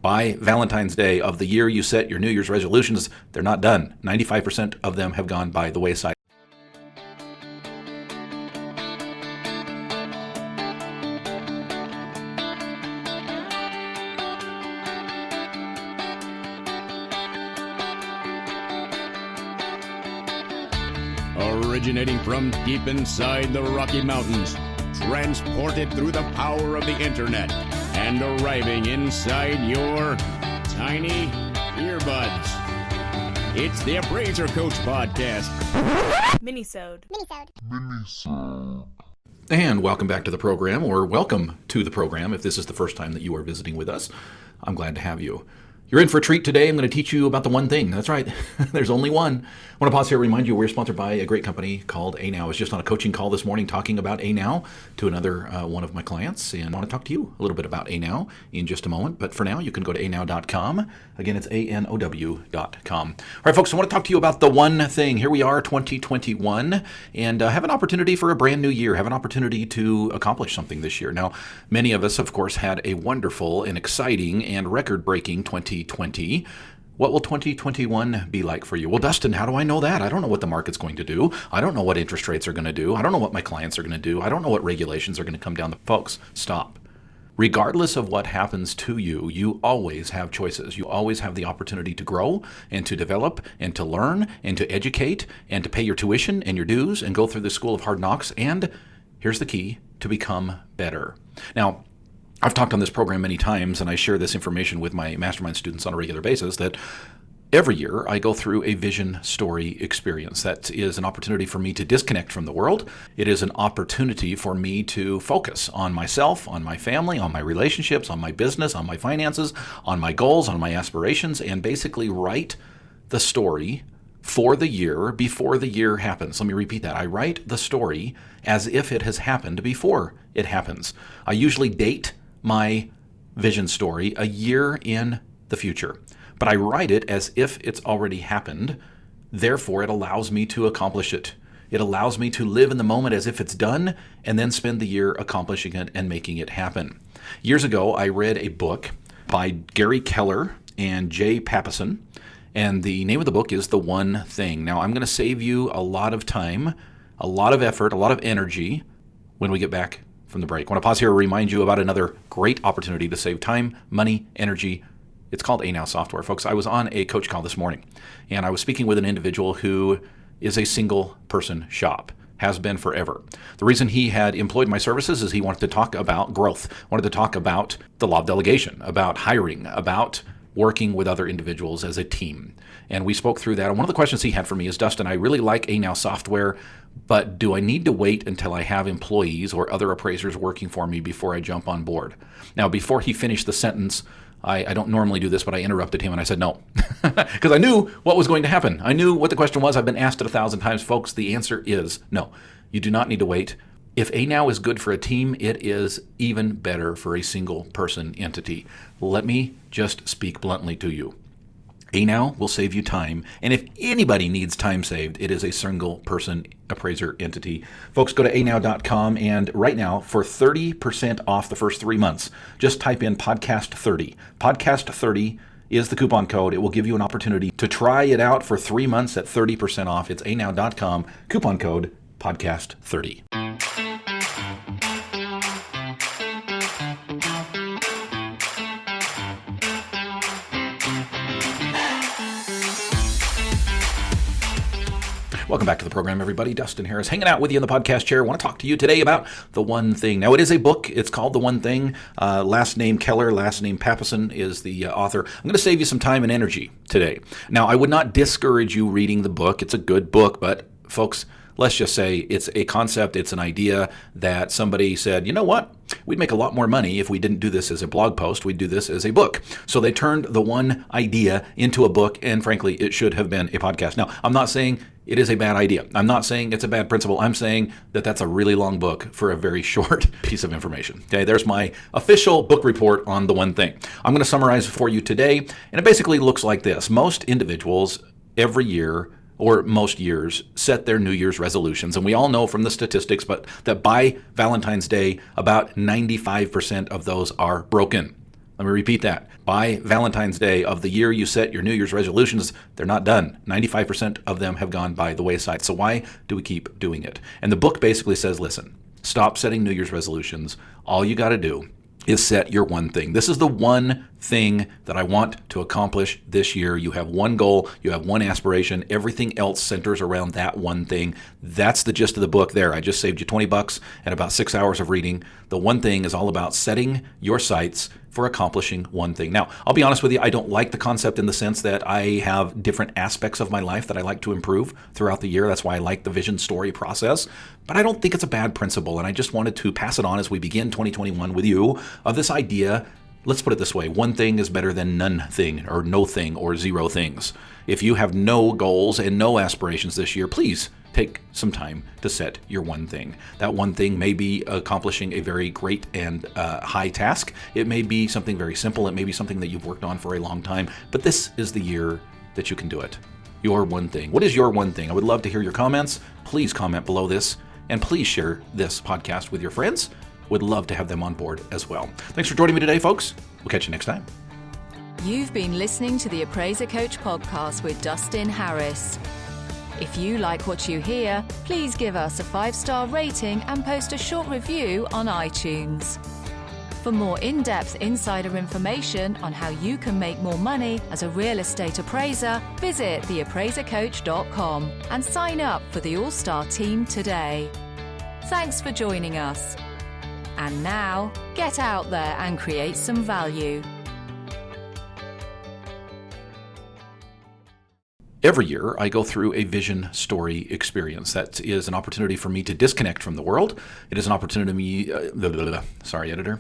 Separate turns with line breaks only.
By Valentine's Day of the year you set your New Year's resolutions, they're not done. 95% of them have gone by the wayside.
Originating from deep inside the Rocky Mountains, transported through the power of the internet, and arriving inside your tiny earbuds. It's the Appraiser Coach Podcast.
Minisode.
And welcome back to the program, or welcome to the program if this is the first time that you are visiting with us. I'm glad to have you. You're in for a treat today. I'm going to teach you about the one thing. That's right. There's only one. I want to pause here and remind you we're sponsored by a great company called ANow. I was just on a coaching call this morning talking about ANow to another one of my clients, and I want to talk to you a little bit about ANow in just a moment. But for now, you can go to anow.com. Again, it's anow.com. All right, folks, I want to talk to you about the one thing. Here we are, 2021, and have an opportunity for a brand new year, have an opportunity to accomplish something this year. Now, many of us, of course, had a wonderful and exciting and record-breaking 2020. What will 2021 be like for you? Well, Dustin, how do I know that? I don't know what the market's going to do. I don't know what interest rates are going to do. I don't know what my clients are going to do. I don't know what regulations are going to come down. Folks, stop. Regardless of what happens to you, you always have choices. You always have the opportunity to grow and to develop and to learn and to educate and to pay your tuition and your dues and go through the school of hard knocks. And here's the key, to become better. Now, I've talked on this program many times, and I share this information with my mastermind students on a regular basis, that every year I go through a vision story experience. That is an opportunity for me to disconnect from the world. It is an opportunity for me to focus on myself, on my family, on my relationships, on my business, on my finances, on my goals, on my aspirations, and basically write the story for the year before the year happens. Let me repeat that. I write the story as if it has happened before it happens. I usually date my vision story a year in the future, but I write it as if it's already happened. Therefore, it allows me to accomplish it. It allows me to live in the moment as if it's done and then spend the year accomplishing it and making it happen. Years ago, I read a book by Gary Keller and Jay Papasan, and the name of the book is The One Thing. Now, I'm going to save you a lot of time, a lot of effort, a lot of energy when we get back from the break. I want to pause here and remind you about another great opportunity to save time, money, energy. It's called ANow software. Folks, I was on a coach call this morning, and I was speaking with an individual who is a single person shop, has been forever. The reason he had employed my services is he wanted to talk about growth, wanted to talk about the law of delegation, about hiring, about working with other individuals as a team. And we spoke through that. And one of the questions he had for me is, Dustin, I really like ANow software, but do I need to wait until I have employees or other appraisers working for me before I jump on board? Now, before he finished the sentence, I don't normally do this, but I interrupted him and I said no, because I knew what was going to happen. I knew what the question was. I've been asked it 1,000 times. Folks, the answer is no. You do not need to wait. If ANow is good for a team, it is even better for a single person entity. Let me just speak bluntly to you. ANow will save you time, and if anybody needs time saved, it is a single person appraiser entity. Folks, go to anow.com, and right now, for 30% off the first 3 months, just type in podcast 30. Podcast 30 is the coupon code. It will give you an opportunity to try it out for 3 months at 30% off. It's anow.com, coupon code podcast 30. Welcome back to the program, everybody. Dustin Harris hanging out with you in the podcast chair. I want to talk to you today about The One Thing. Now, it is a book. It's called The One Thing. Last name Keller, last name Papasan is the author. I'm going to save you some time and energy today. Now, I would not discourage you reading the book. It's a good book, but folks, let's just say it's a concept, it's an idea that somebody said, you know what? We'd make a lot more money if we didn't do this as a blog post. We'd do this as a book. So they turned the one idea into a book, and frankly, it should have been a podcast. Now, I'm not saying it is a bad idea. I'm not saying it's a bad principle. I'm saying that that's a really long book for a very short piece of information. Okay, there's my official book report on The One Thing. I'm going to summarize for you today, and it basically looks like this. Most individuals every year, or most years, set their New Year's resolutions. And we all know from the statistics, but that by Valentine's Day, about 95% of those are broken. Let me repeat that. By Valentine's Day of the year you set your New Year's resolutions, they're not done. 95% of them have gone by the wayside. So why do we keep doing it? And the book basically says, listen, stop setting New Year's resolutions. All you got to do is set your one thing. This is the one thing that I want to accomplish this year. You have one goal, you have one aspiration, everything else centers around that one thing. That's the gist of the book there. I just saved you $20 and about 6 hours of reading. The one thing is all about setting your sights for accomplishing one thing. Now, I'll be honest with you, I don't like the concept in the sense that I have different aspects of my life that I like to improve throughout the year. That's why I like the vision story process. But I don't think it's a bad principle, and I just wanted to pass it on as we begin 2021 with you of this idea. Let's put it this way. One thing is better than none thing or no thing or zero things. If you have no goals and no aspirations this year, please take some time to set your one thing. That one thing may be accomplishing a very great and high task. It may be something very simple. It may be something that you've worked on for a long time. But this is the year that you can do it. Your one thing. What is your one thing? I would love to hear your comments. Please comment below this. And please share this podcast with your friends. Would love to have them on board as well. Thanks for joining me today, folks. We'll catch you next time.
You've been listening to the Appraiser Coach podcast with Dustin Harris. If you like what you hear, please give us a 5-star rating and post a short review on iTunes. For more in-depth insider information on how you can make more money as a real estate appraiser, visit theappraisercoach.com and sign up for the All-Star team today. Thanks for joining us. And now, get out there and create some value.
Every year, I go through a vision story experience. That is an opportunity for me to disconnect from the world. It is an opportunity, sorry, editor.